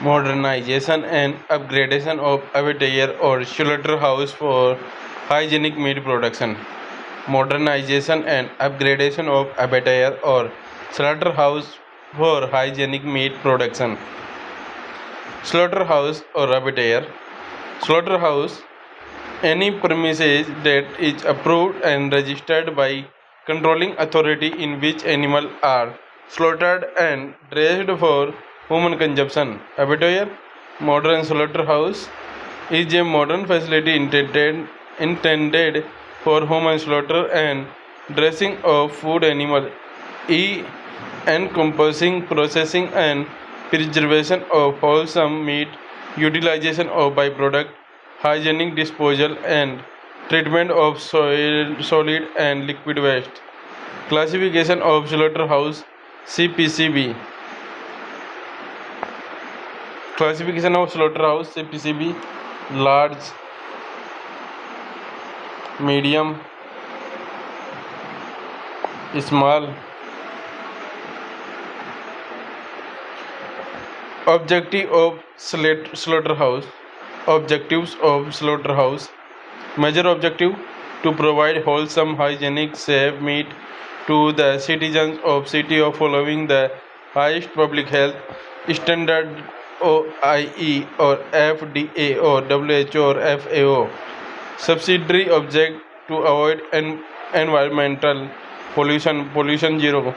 Modernization and upgradation of Abattoir or slaughterhouse for hygienic meat production. Modernization and upgradation of Abattoir or slaughterhouse for hygienic meat production. Slaughterhouse or Abattoir. Slaughterhouse, any premises that is approved and registered by controlling authority in which animals are slaughtered and dressed for human consumption. Abattoir, modern slaughterhouse, is a modern facility intended for human slaughter and dressing of food animal, encompassing processing and preservation of wholesome meat, utilization of byproduct, hygienic disposal and treatment of solid and liquid waste. Classification of slaughterhouse CPCB. Classification of slaughterhouse CPCB: large, medium, small. Objective of slaughterhouse. Objectives of slaughterhouse. Major objective: to provide wholesome, hygienic, safe meat to the citizens of city of following the highest public health standard OIE or FDA or WHO or FAO. Subsidiary object: to avoid environmental pollution zero,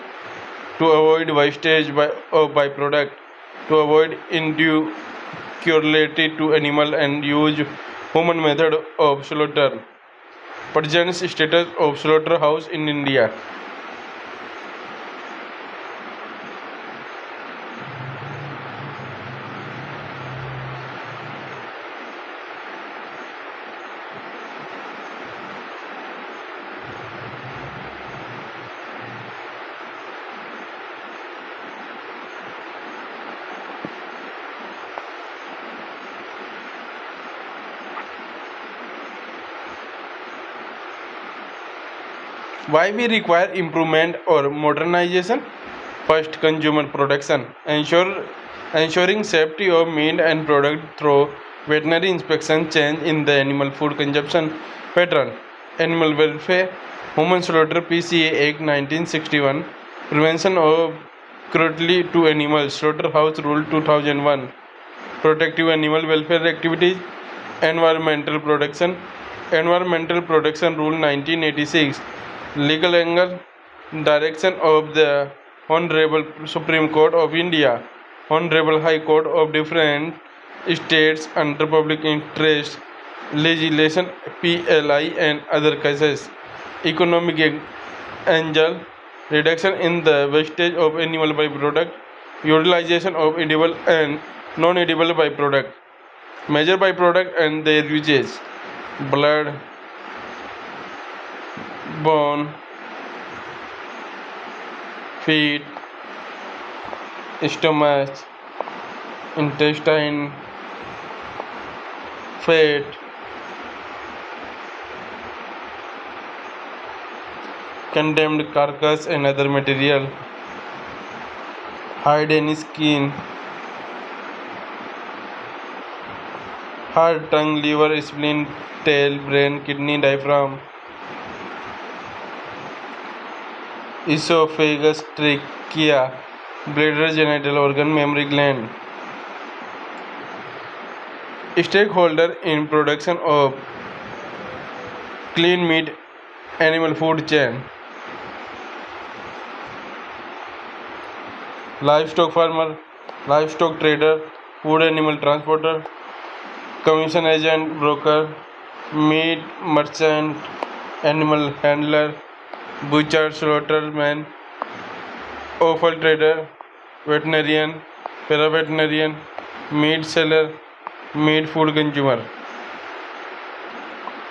to avoid wastage of byproduct, to avoid undue cruelty to animal and use human method of slaughter. Present status of slaughterhouse in India. Why we require improvement or modernization? First, consumer protection. Ensuring safety of meat and product through veterinary inspection, change in the animal food consumption pattern. Animal welfare, Human Slaughter PCA Act 1961, Prevention of Cruelty to Animals, Slaughterhouse Rule 2001, Protective Animal Welfare Activities, Environmental Protection Rule 1986, Legal Angle, Direction of the Honorable Supreme Court of India, Honorable High Court of different states under public interest legislation PLI and other cases. Economic angle, reduction in the wastage of animal byproduct, utilization of edible and non-edible byproduct, major byproduct and their uses: blood, bone, feet, stomach, intestine, fat, condemned carcass and other material, hide and skin, heart, tongue, liver, spleen, tail, brain, kidney, diaphragm, esophagus, trachea, bladder, genital organ, mammary gland. Stakeholder in production of clean meat animal food chain: livestock farmer, livestock trader, food animal transporter, commission agent, broker, meat merchant, animal handler, butcher, slaughterman, offal trader, veterinarian, paraveterinarian, meat seller, meat food consumer.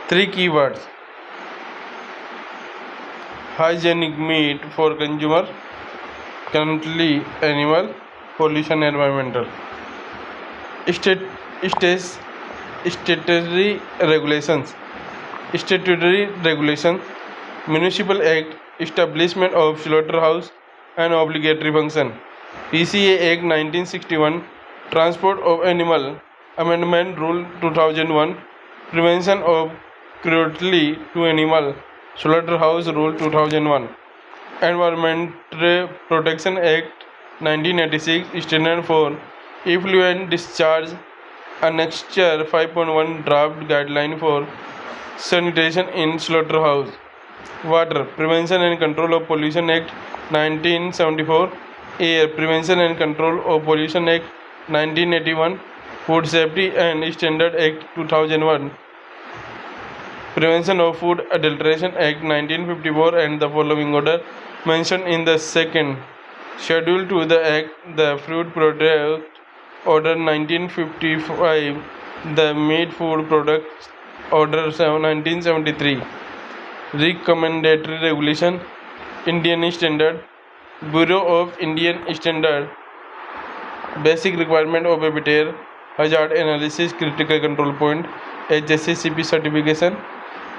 3 keywords: hygienic meat for consumer, currently animal, pollution, environmental. State, states, statutory regulations. Statutory regulations: Municipal Act, Establishment of Slaughterhouse and Obligatory Function. PCA Act 1961, Transport of Animal Amendment Rule 2001, Prevention of Cruelty to Animal Slaughterhouse Rule 2001, Environmental Protection Act 1986, Standard for Effluent Discharge, Annexure 5.1 Draft Guideline for Sanitation in Slaughterhouse. Water Prevention and Control of Pollution Act 1974, Air Prevention and Control of Pollution Act 1981, Food Safety and Standard Act 2001, Prevention of Food Adulteration Act 1954, and the following order mentioned in the second schedule to the Act: the Food Product Order 1955, the Meat Food Products Order 1973. Recommendatory Regulation, Indian Standard, Bureau of Indian Standard, Basic Requirement of Abattoir, Hazard Analysis, Critical Control Point, HACCP Certification,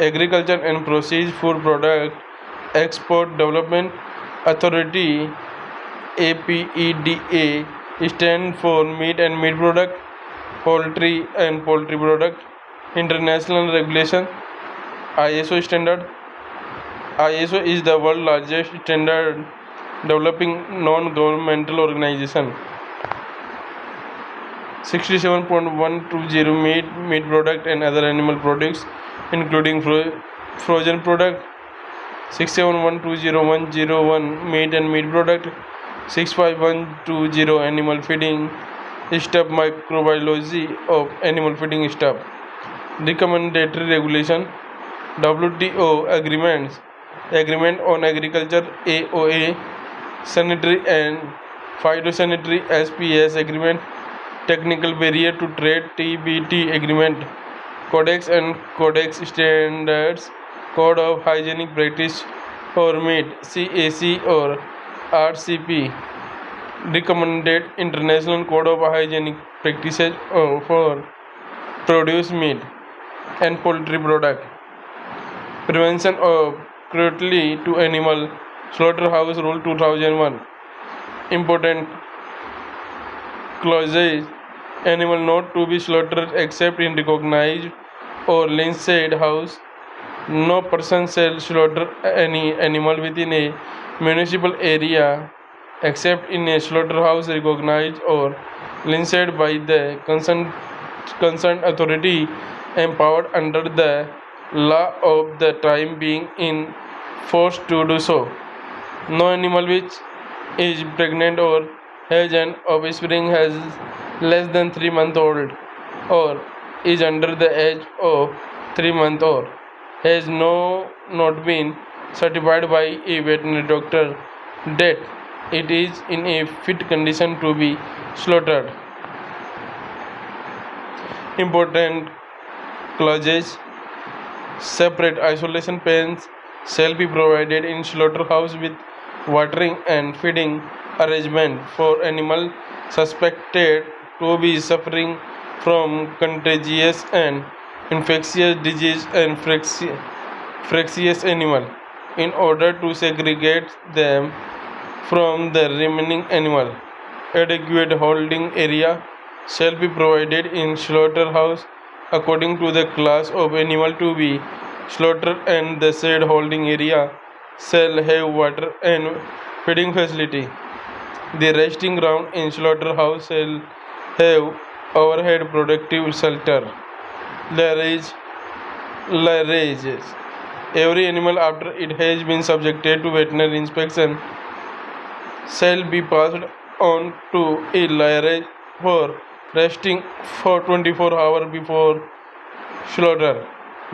Agriculture and Processed Food Product Export Development Authority, APEDA, stand for Meat and Meat Product, Poultry and Poultry Product, International Regulation, ISO Standard. ISO is the world's largest standard developing non-governmental organization. 67.120 meat product and other animal products, including frozen product. 67.120.101 meat and meat product. 65120 animal feeding stuff, microbiology of animal feeding stuff. Recommendatory regulation, WTO agreements, Agreement on Agriculture AOA, Sanitary and Phytosanitary SPS Agreement, Technical Barrier to Trade TBT Agreement, Codex and Codex Standards, Code of Hygienic Practice for Meat, CAC or RCP, Recommended International Code of Hygienic Practices for Produce Meat and Poultry Product, Prevention of Cruelty to Animal Slaughterhouse Rule 2001. Important clauses: animal not to be slaughtered except in recognized or licensed house. No person shall slaughter any animal within a municipal area except in a slaughterhouse recognized or licensed by the concerned authority empowered under the law of the time being in force to do so. No animal which is pregnant or has an offspring has less than 3 months old or is under the age of 3 months or has not been certified by a veterinary doctor that it is in a fit condition to be slaughtered. Important clauses: separate isolation pens shall be provided in slaughterhouse with watering and feeding arrangement for animals suspected to be suffering from contagious and infectious disease and fractious animal, in order to segregate them from the remaining animal. Adequate holding area shall be provided in slaughterhouse according to the class of animal to be slaughtered, and the said holding area shall have water and feeding facility. The resting ground in slaughterhouse shall have overhead protective shelter. Lairages. Every animal after it has been subjected to veterinary inspection shall be passed on to a lairage for resting for 24 hours before slaughter.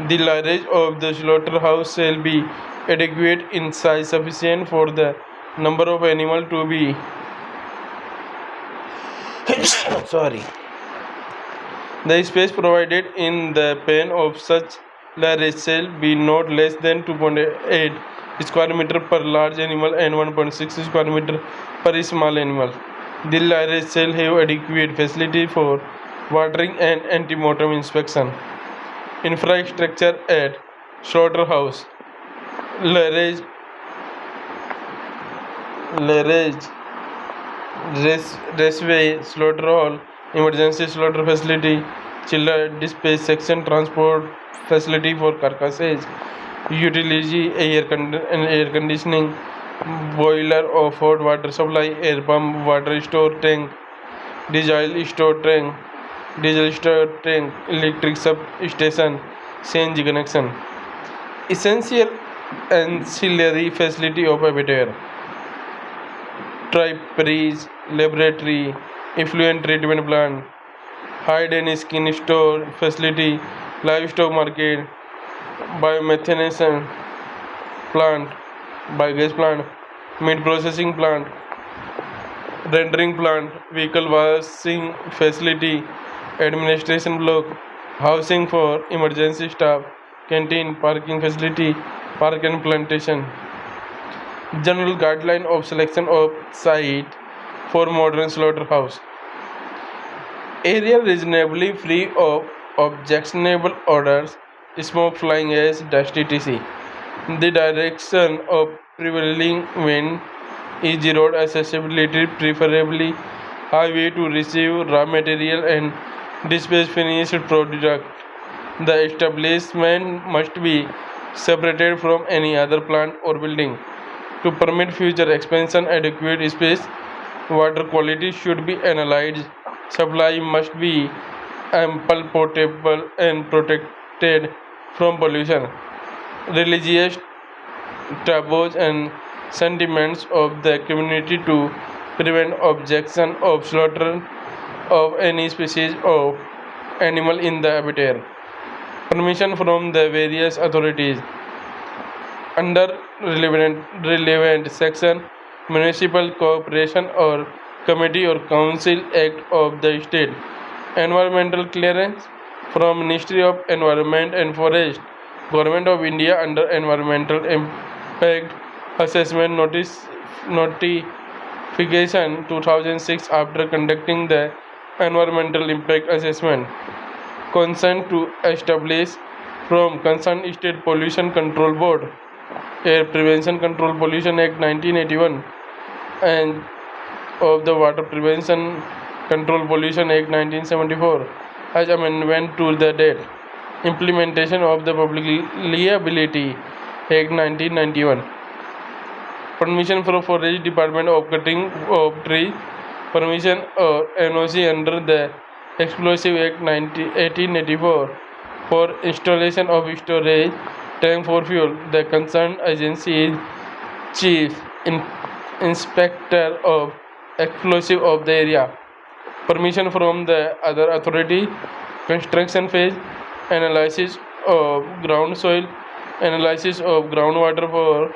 The lairage of the slaughterhouse shall be adequate in size, sufficient for the number of animals to be The space provided in the pen of such lairage shall be not less than 2.8 square meter per large animal and 1.6 square meter per small animal. The lairage shall have adequate facility for watering and antemortem inspection. Infrastructure at slaughterhouse: lairage, raceway, slaughter hall, emergency slaughter facility, chiller dispatch section, transport facility for carcasses, utility, air conditioning, boiler of hot water supply, air pump, water store tank, diesel store tank, electric substation, CNG connection. Essential ancillary facility of Abattoir, triperies, laboratory, effluent treatment plant, hide and skin store facility, livestock market, biomethanation plant, biogas plant, meat processing plant, rendering plant, vehicle washing facility, administration block, housing for emergency staff, canteen, parking facility, park and plantation. General guideline of selection of site for modern slaughterhouse. Area reasonably free of objectionable odors, smoke, flying ash, dust, etc. The direction of prevailing wind, easy road accessibility, preferably highway to receive raw material and dispatch finished product. The establishment must be separated from any other plant or building. To permit future expansion, adequate space, water quality should be analyzed. Supply must be ample, potable, and protected from pollution. Religious taboos and sentiments of the community to prevent objection of slaughter of any species of animal in the abattoir. Permission from the various authorities under relevant section, municipal corporation or committee or council act of the state. Environmental clearance from Ministry of Environment and Forest, Government of India under Environmental Impact Assessment Notification 2006. After conducting the environmental impact assessment, consent to establish from concerned state pollution control board, Air Prevention Control Pollution Act 1981, and of the Water Prevention Control Pollution Act 1974 as amendment to the date. Implementation of the Public Liability Act 1991. Permission for Forest Department of cutting of tree. Permission or NOC under the Explosive Act 1884 for installation of storage tank for fuel. The concerned agency is Chief Inspector of Explosive of the area. Permission from the other authority. Construction phase. Analysis of ground soil. Analysis of groundwater for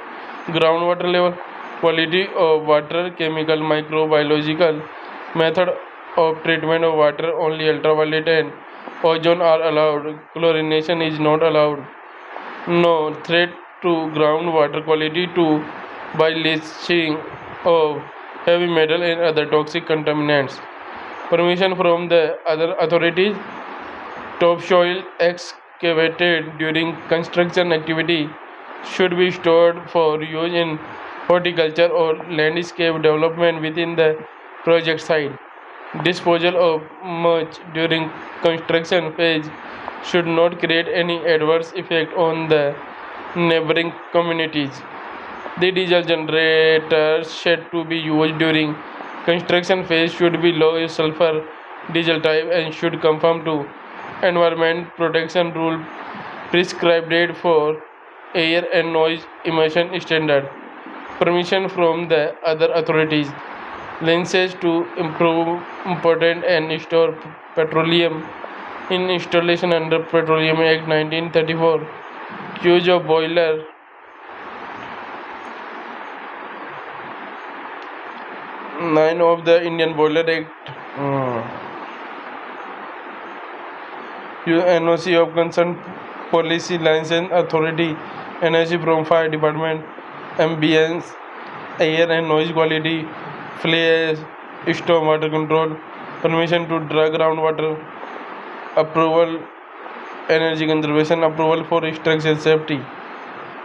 groundwater level. Quality of water. Chemical, microbiological. Method of treatment of water. Only ultraviolet and ozone are allowed. Chlorination is not allowed. No threat to groundwater quality to by leaching of heavy metal and other toxic contaminants. Permission from the other authorities. Topsoil excavated during construction activity should be stored for use in horticulture or landscape development within the project site. Disposal of mulch during construction phase should not create any adverse effect on the neighboring communities. The diesel generator said to be used during construction phase should be low sulfur diesel type and should conform to environment protection rule prescribed for air and noise emission standard. Permission from the other authorities. Licenses to improve, important and store petroleum in installation under Petroleum Act 1934. Use of boiler 9 of the Indian Boiler Act. NOC of concerned policy license authority. NOC from fire department. Ambience, air and noise quality. Flares, storm water control. Permission to draw groundwater. Approval, energy conservation. Approval for structural safety.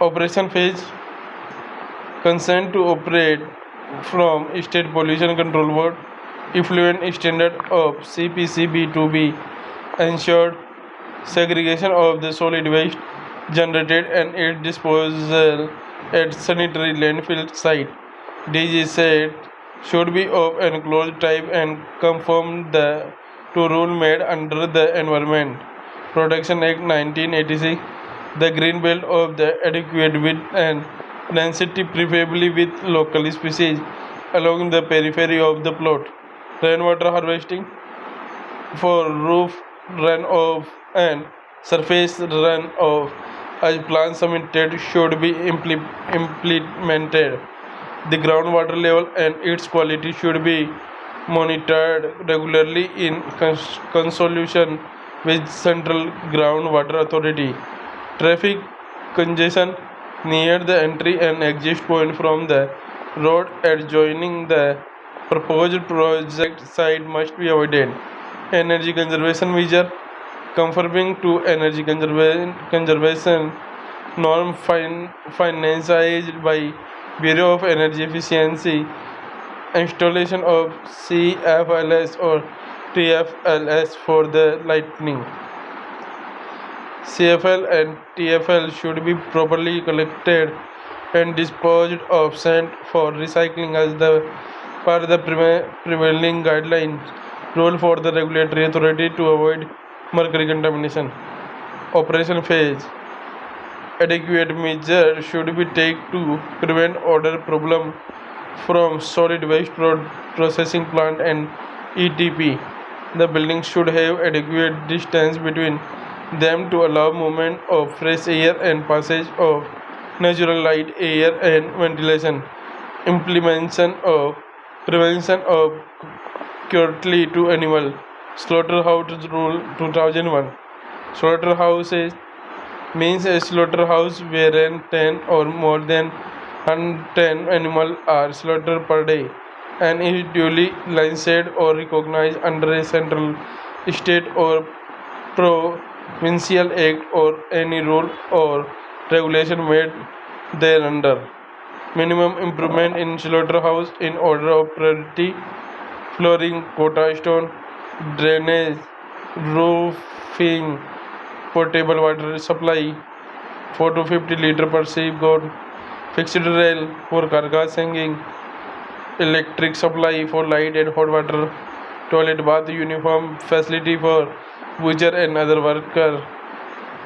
Operation phase. Consent to operate from State Pollution Control Board. effluent standard of CPCB2B ensured segregation of the solid waste generated and its disposal at sanitary landfill site. DG said should be of enclosed type and conform to rule made under the Environment Protection Act 1986. The green belt of the adequate width and density, preferably with local species along the periphery of the plot. Rainwater harvesting for roof runoff and surface runoff as plan submitted should be implemented. The groundwater level and its quality should be monitored regularly in consultation with Central Groundwater Authority. Traffic congestion near the entry and exit point from the road adjoining the proposed project site must be avoided. Energy conservation measure conforming to energy conservation norm financed by Bureau of Energy Efficiency. Installation of CFLS or TFLS for the lighting. CFL and TFL should be properly collected and disposed of sent for recycling as per the prevailing guidelines rule for the regulatory authority to avoid mercury contamination. Operation phase. Adequate measures should be taken to prevent odor problem from solid waste processing plant and ETP. The building should have adequate distance between them to allow movement of fresh air and passage of natural light, air and ventilation. Implementation of prevention of cruelty to animal. Slaughterhouse Rule 2001. Slaughterhouses means a slaughterhouse wherein 10 or more than 110 animals are slaughtered per day and is duly licensed or recognized under a central, state or provincial act or any rule or regulation made thereunder. Minimum improvement in slaughterhouse in order of priority: flooring, quota stone, drainage, roofing, potable water supply, 4 to 50 liter per safeguard, fixed rail for carcass hanging, electric supply for light and hot water, toilet bath uniform facility for butcher and other worker,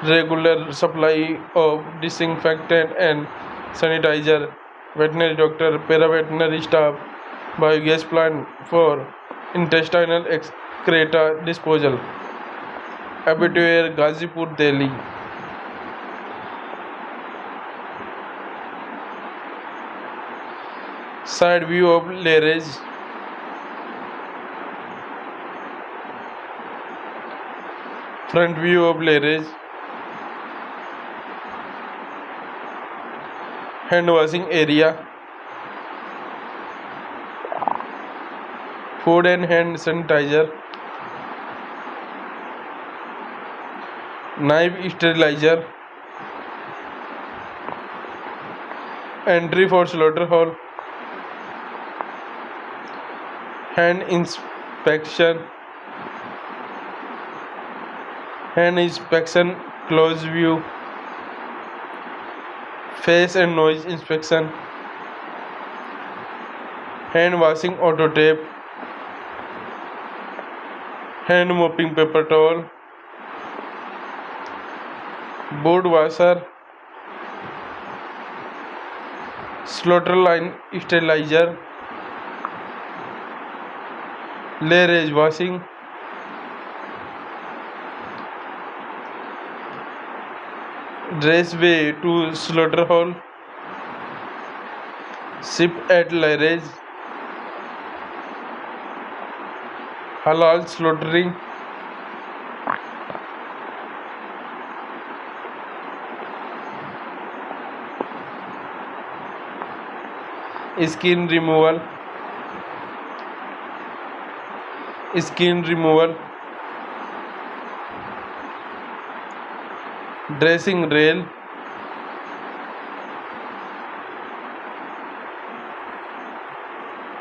regular supply of disinfectant and sanitizer, veterinary doctor, para-veterinary staff, biogas plant for intestinal excreta disposal. Abattoir, Gazipur, Delhi. Side view of lairage. Front view of lairage. Hand washing area. Food and hand sanitizer. Knife sterilizer. Entry for slaughter hall. Hand inspection. Hand inspection close view. Face and nose inspection. Hand washing auto tape. Hand mopping paper towel. Board washer. Slaughter line sterilizer. Lairage washing. Raceway to slaughter hall. Ship at lairage. Halal slaughtering. Skin removal. Skin removal. Dressing rail.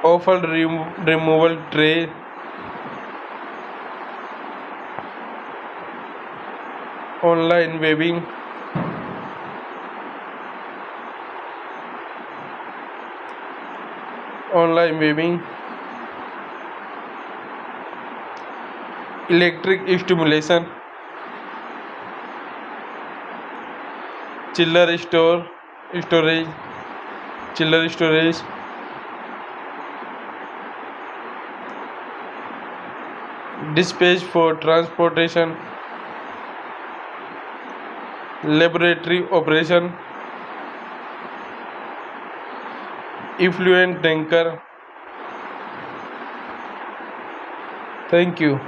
Offal removal tray. online webbing, online webbing, electric stimulation, chiller storage, chiller storage, dispatch for transportation, laboratory operation, effluent tanker. Thank you.